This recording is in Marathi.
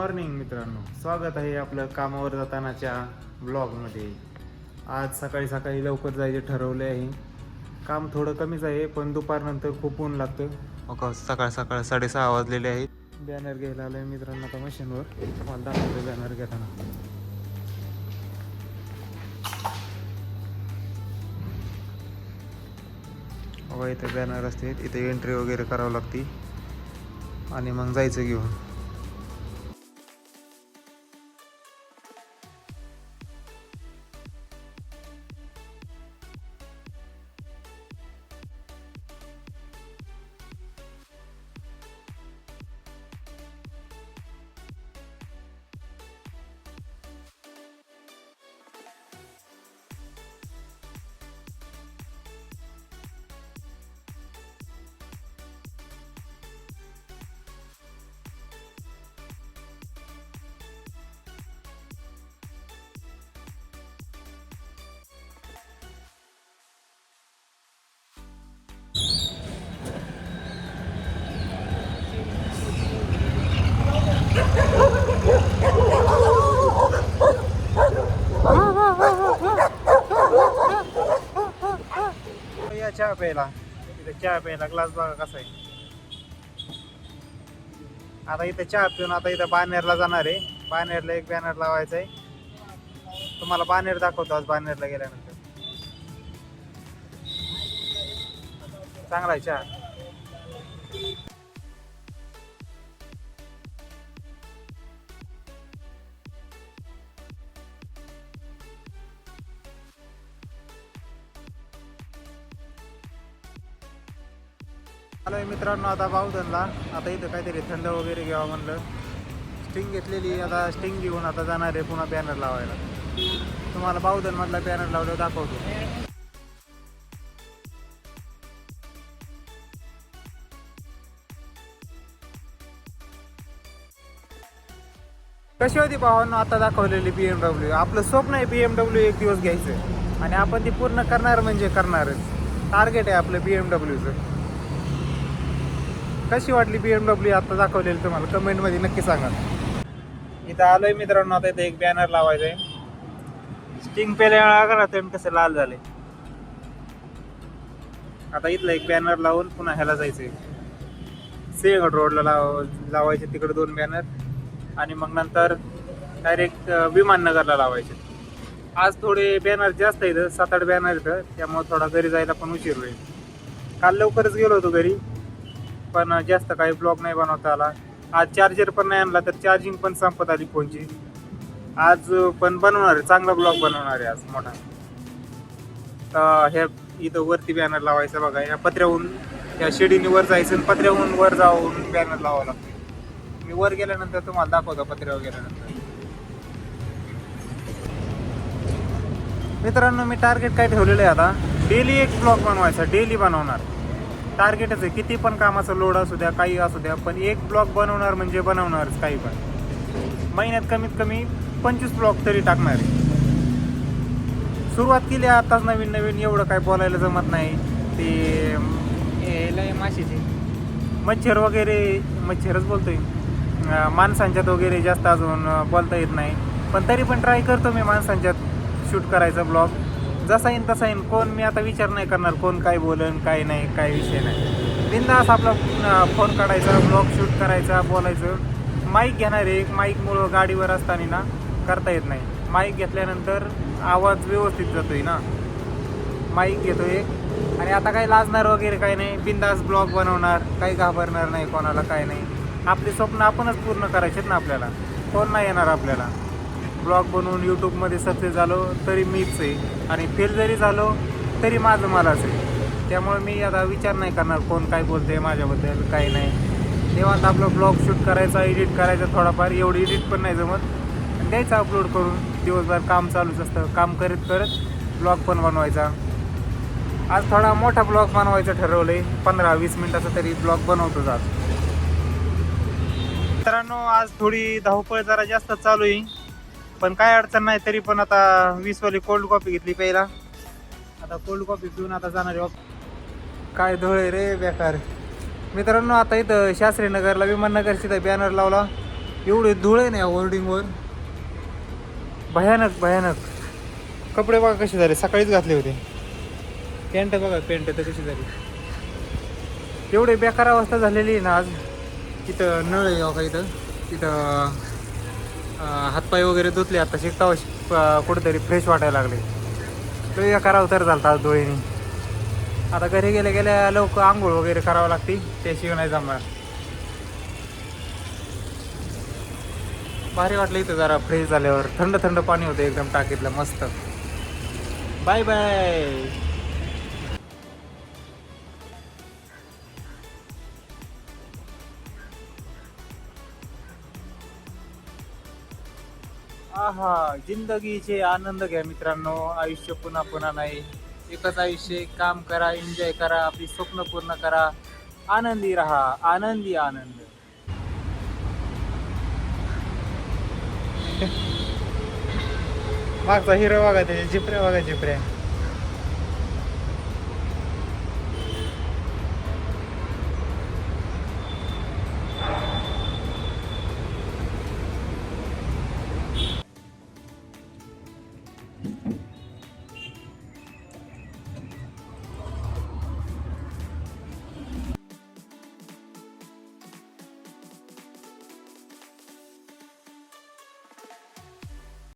मॉर्निंग मित्रांनो, स्वागत आहे आपलं कामावर जातानाच्या ब्लॉगमध्ये. आज सकाळी सकाळी लवकर जायचे ठरवले आहे. काम थोडं कमीच आहे पण दुपारनंतर खूप ऊन लागतं. सकाळ सकाळ 6:30 वाजलेले आहेत. बॅनर घ्यायला आलोय मित्रांनो आता मशीनवर. तुम्हाला दाखवतो बॅनर घेताना. इथे बॅनर असते, इथे एंट्री वगैरे करावं लागते आणि मग जायचं घेऊन. या चहा प्यायला, इथे चहा प्यायला ग्लास बघा कसा आहे. आता इथे चहा पिऊन आता इथं बानेरला जाणार आहे. बानेरला एक बॅनर लावायचा आहे. तुम्हाला बानेर दाखवतो आज बानेरला गेल्यानंतर. चांगला आहे चहा. आलोय मित्रांनो आता बावधनला. आता इथं काहीतरी थंड वगैरे घ्यावं म्हणलं. स्टिंग घेतलेली, आता स्टिंग घेऊन आता जाणार आहे पुन्हा बॅनर लावायला. तुम्हाला बावधन मधला बॅनर लावलं दाखवतो. कशी होती भावांनो आता दाखवलेली BMW. आपलं स्वप्न आहे BMW एक दिवस घ्यायचं आणि आपण ती पूर्ण करणार म्हणजे करणारच. टार्गेट आहे आपलं BMWचं. कशी वाटली BMW आता दाखवलेली तुम्हाला कमेंटमध्ये नक्की सांगा. इथं आलोय मित्रांनो आता इथं एक बॅनर लावायचा आहे. स्टिंग पेल्या करा ते कसं लाल झाले. आता इथलं एक बॅनर लावून पुन्हा ह्याला जायचंय. सिंहगड रोडला लावायचे तिकडे 2 बॅनर आणि मग नंतर डायरेक्ट विमाननगरला लावायचे. आज थोडे बॅनर जास्त आहेत, 7-8 बॅनर आहेत, त्यामुळे थोडा घरी जायला पण उशीर होईल. काल लवकरच गेलो होतो घरी पण जास्त काही ब्लॉग नाही बनवता आला. आज चार्जर पण नाही आणला तर चार्जिंग पण संपत आली फोनची. आज पण बनवणार आहे, चांगला ब्लॉग बनवणार आहे आज मोठा. हे इथं वरती बॅनर लावायचं बघा. या पत्र्याहून या शिडीने वर जायचं आणि पत्र्याहून वर जाऊन बॅनर लावावं लागतं. मी वर गेल्यानंतर तुम्हाला दाखवतो पत्र्यावर गेल्यानंतर. मित्रांनो मी टार्गेट काय ठेवलेलं आहे आता, डेली एक ब्लॉग बनवायचा. डेली बनवणार टार्गेटच आहे. किती पण कामाचा लोड असू द्या, काही असू द्या, पण एक ब्लॉग बनवणार म्हणजे बनवणारच. काही पण महिन्यात कमीत कमी 25 ब्लॉग तरी टाकणार आहे. सुरुवात केली आताच नवीन नवीन, एवढं काय बोलायला जमत नाही. ते माशीचे मच्छर वगैरे, मच्छरच बोलतोय, माणसांच्यात वगैरे जास्त अजून बोलता येत नाही. पण तरी पण ट्राय करतो मी माणसांच्यात शूट करायचा ब्लॉग. जसा येईन तसा येईन. कोण मी आता विचार नाही करणार कोण काय बोलन काय नाही, काय विषय नाही. बिनधास्त आपला फोन काढायचा, ब्लॉग शूट करायचा, बोलायचं. माईक घेणार आहे. माईकमुळं गाडीवर असताना ना करता येत नाही. माईक घेतल्यानंतर आवाज व्यवस्थित जातोय ना. माईक घेतोय आणि आता काही लाजणार वगैरे काही नाही. बिनधास्त ब्लॉग बनवणार, काही घाबरणार नाही कोणाला, काय नाही. आपले स्वप्न आपणच पूर्ण करायचेत ना आपल्याला. कोण नाही येणार आपल्याला. ब्लॉग बनवून यूट्यूबमध्ये सक्सेस झालो तरी मीच आहे आणि फेल जरी झालो तरी माझं मलाच आहे. त्यामुळे मी आता विचार नाही करणार कोण काय बोलते माझ्याबद्दल, काही नाही. तेव्हा आपलं ब्लॉग शूट करायचा, एडिट करायचा थोडाफार. एवढी एडिट पण नाही जमत. द्यायचं अपलोड करून. दिवसभर काम चालूच असतं. काम करत करत ब्लॉग पण बनवायचा. आज थोडा मोठा ब्लॉग बनवायचं ठरवलं आहे. 15-20 मिनिटाचा तरी ब्लॉग बनवतो आज. मित्रांनो आज थोडी धावपळ जरा जास्त चालू आहे पण काय अडचण नाही. तरी पण आता 20 वाली कोल्ड कॉफी घेतली पहिला. आता कोल्ड कॉफी पिऊन आता जाणार आहे. काय धुळे रे बेकार. मित्रांनो आता इथं शास्त्रीनगरला विमाननगरची बॅनर लावला. एवढे धूळ आहे ना या होर्डिंगवर, भयानक भयानक. कपडे बघा कसे झाले, सकाळीच घातले होते. पॅन्ट बघा, पॅन्ट तर कशी झाली. एवढी बेकार अवस्था झालेली आहे ना आज. इथं नळ आहे बघा, इथं तिथं हातपाय वगैरे धुतले आता शिकता कुठेतरी फ्रेश वाटायला लागले. तो बेकार अवतार झाला आज धुळेनी. आता घरी गेल्या गेल्या लवकर आंघोळ वगैरे करावं लागते, त्याशिवाय नाही जमणार. भारी वाटलं इथं जरा फ्रेश झाल्यावर. थंड थंड पाणी होतं एकदम टाकीतलं, मस्त. Bye bye. आहा, जिंदगीचे आनंद घ्या मित्रांनो. आयुष्य पुन्हा पुन्हा नाही. एकच आयुष्य, काम करा, एन्जॉय करा, आपली स्वप्न पूर्ण करा, आनंदी राहा, आनंदी आनंद. मागचा हिरो बघा, त्याचे जिपऱ्या बघा, जिपऱ्या.